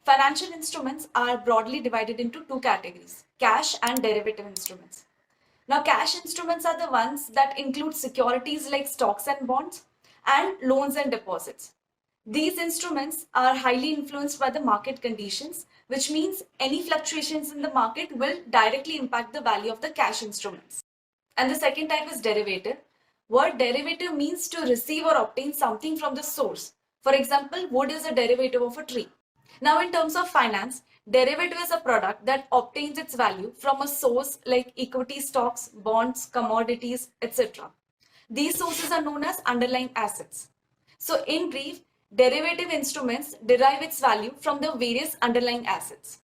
Financial instruments are broadly divided into two categories, cash and derivative instruments. Now, cash instruments are the ones that include securities like stocks and bonds and loans and deposits. These instruments are highly influenced by the market conditions, which means any fluctuations in the market will directly impact the value of the cash instruments. And the second type is derivative. Word derivative means to receive or obtain something from the source. For example, wood is a derivative of a tree. Now, in terms of finance, derivative is a product that obtains its value from a source like equity stocks, bonds, commodities, etc. These sources are known as underlying assets. So, in brief, derivative instruments derive its value from the various underlying assets.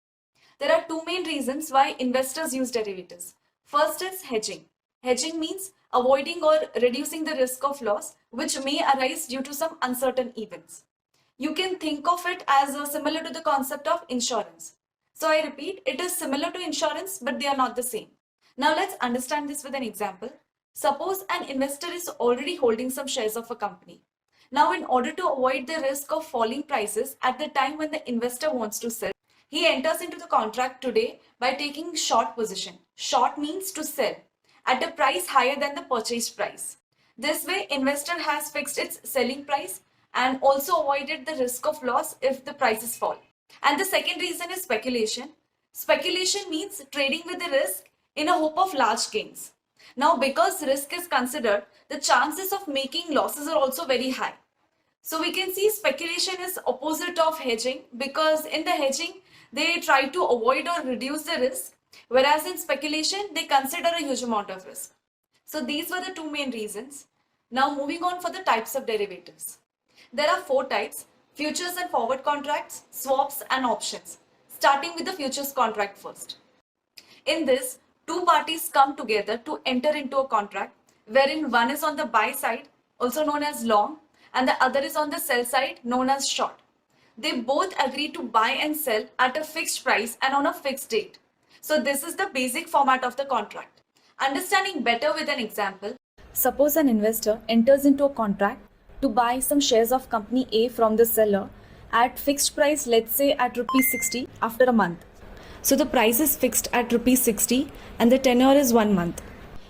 There are two main reasons why investors use derivatives. First is hedging. Hedging means avoiding or reducing the risk of loss which may arise due to some uncertain events. You can think of it as similar to the concept of insurance. So I repeat, it is similar to insurance, but they are not the same. Now let's understand this with an example. Suppose an investor is already holding some shares of a company. Now, in order to avoid the risk of falling prices at the time when the investor wants to sell, he enters into the contract today by taking short position. Short means to sell at a price higher than the purchase price. This way, investor has fixed its selling price and also avoided the risk of loss if the prices fall. And the second reason is speculation. Speculation means trading with the risk in a hope of large gains. Now, because risk is considered, the chances of making losses are also very high. So we can see speculation is opposite of hedging, because in the hedging, they try to avoid or reduce the risk, whereas in speculation, they consider a huge amount of risk. So these were the two main reasons. Now moving on for the types of derivatives. There are four types: futures and forward contracts, swaps and options. Starting with the futures contract first. In this, two parties come together to enter into a contract wherein one is on the buy side, also known as long, and the other is on the sell side, known as short. They both agree to buy and sell at a fixed price and on a fixed date. So this is the basic format of the contract. Understanding better with an example. Suppose an investor enters into a contract to buy some shares of company A from the seller at fixed price, let's say at rupees 60 after a month. So the price is fixed at rupees 60 and the tenure is 1 month.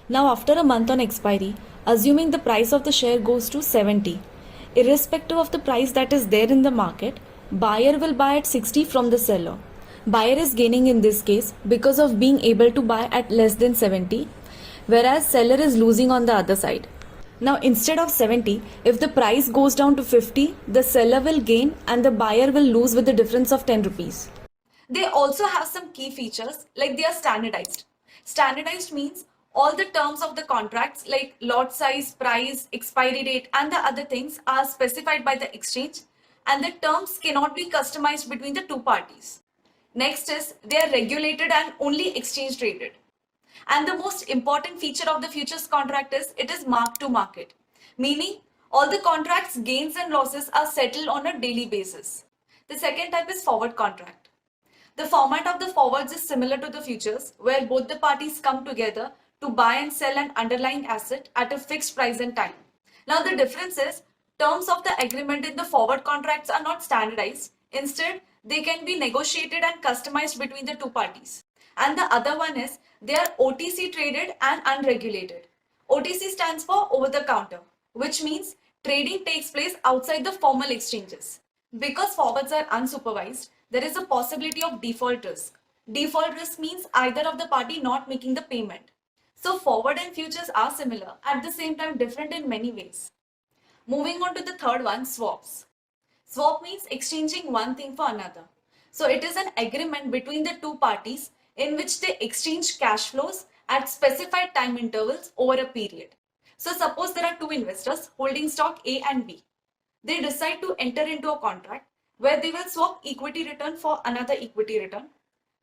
Now after a month on expiry, assuming the price of the share goes to 70, irrespective of the price that is there in the market, buyer will buy at 60 from the seller. Buyer is gaining in this case because of being able to buy at less than 70, whereas seller is losing on the other side. Now instead of 70, if the price goes down to 50, the seller will gain and the buyer will lose with the difference of 10 rupees. They also have some key features, like they are standardized. Standardized means all the terms of the contracts like lot size, price, expiry date and the other things are specified by the exchange, and the terms cannot be customized between the two parties. Next is they are regulated and only exchange traded. And the most important feature of the futures contract is it is mark to market, meaning all the contracts gains and losses are settled on a daily basis. The second type is forward contract. The format of the forwards is similar to the futures, where both the parties come together to buy and sell an underlying asset at a fixed price and time. Now the difference is terms of the agreement in the forward contracts are not standardized. Instead, they can be negotiated and customized between the two parties. And the other one is they are OTC traded and unregulated. OTC stands for over the counter, which means trading takes place outside the formal exchanges. Because forwards are unsupervised, there is a possibility of default risk. Default risk means either of the party not making the payment. So forward and futures are similar, at the same time different in many ways. Moving on to the third one, swaps. Swap means exchanging one thing for another. So it is an agreement between the two parties in which they exchange cash flows at specified time intervals over a period. So suppose there are two investors holding stock A and B. They decide to enter into a contract where they will swap equity return for another equity return,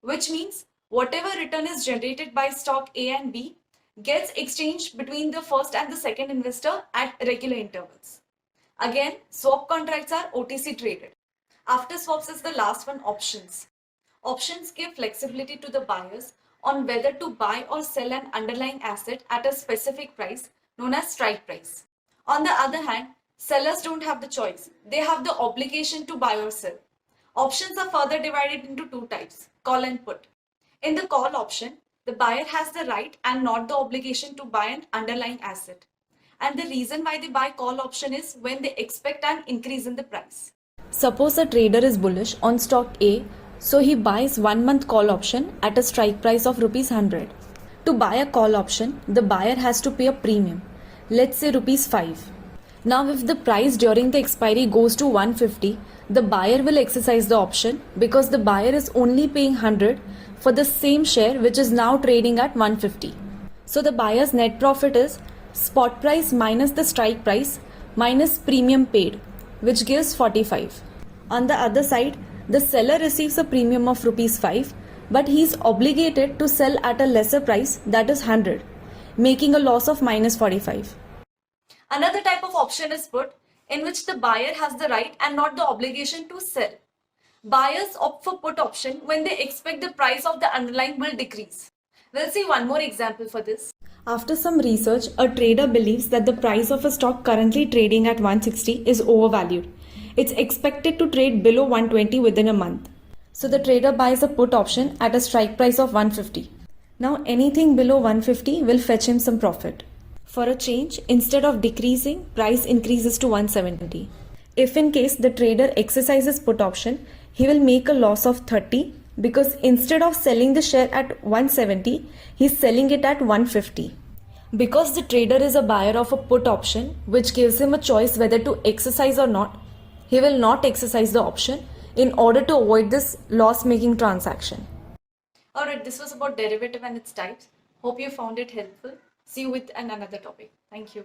which means whatever return is generated by stock A and B gets exchanged between the first and the second investor at regular intervals. Again, swap contracts are OTC traded. After swaps is the last one, options. Options give flexibility to the buyers on whether to buy or sell an underlying asset at a specific price known as strike price. On the other hand, sellers don't have the choice. They have the obligation to buy or sell. Options are further divided into two types, call and put. In the call option, the buyer has the right and not the obligation to buy an underlying asset. And the reason why they buy call option is when they expect an increase in the price. Suppose a trader is bullish on stock A, so he buys 1 month call option at a strike price of rupees 100. To buy a call option, the buyer has to pay a premium, let's say rupees 5. Now if the price during the expiry goes to 150, the buyer will exercise the option because the buyer is only paying 100 for the same share which is now trading at 150. So the buyer's net profit is spot price minus the strike price minus premium paid, which gives 45. On the other side, the seller receives a premium of rupees 5, but he is obligated to sell at a lesser price, that is 100, making a loss of minus 45. Another type of option is put, in which the buyer has the right and not the obligation to sell. Buyers opt for put option when they expect the price of the underlying will decrease. We'll see one more example for this. After some research, a trader believes that the price of a stock currently trading at 160 is overvalued. It's expected to trade below 120 within a month. So the trader buys a put option at a strike price of 150. Now anything below 150 will fetch him some profit. For a change, instead of decreasing, price increases to 170. If in case the trader exercises put option, he will make a loss of 30 because instead of selling the share at 170, he is selling it at 150. Because the trader is a buyer of a put option, which gives him a choice whether to exercise or not, he will not exercise the option in order to avoid this loss-making transaction. Alright, this was about derivative and its types. Hope you found it helpful. See you with another topic. Thank you.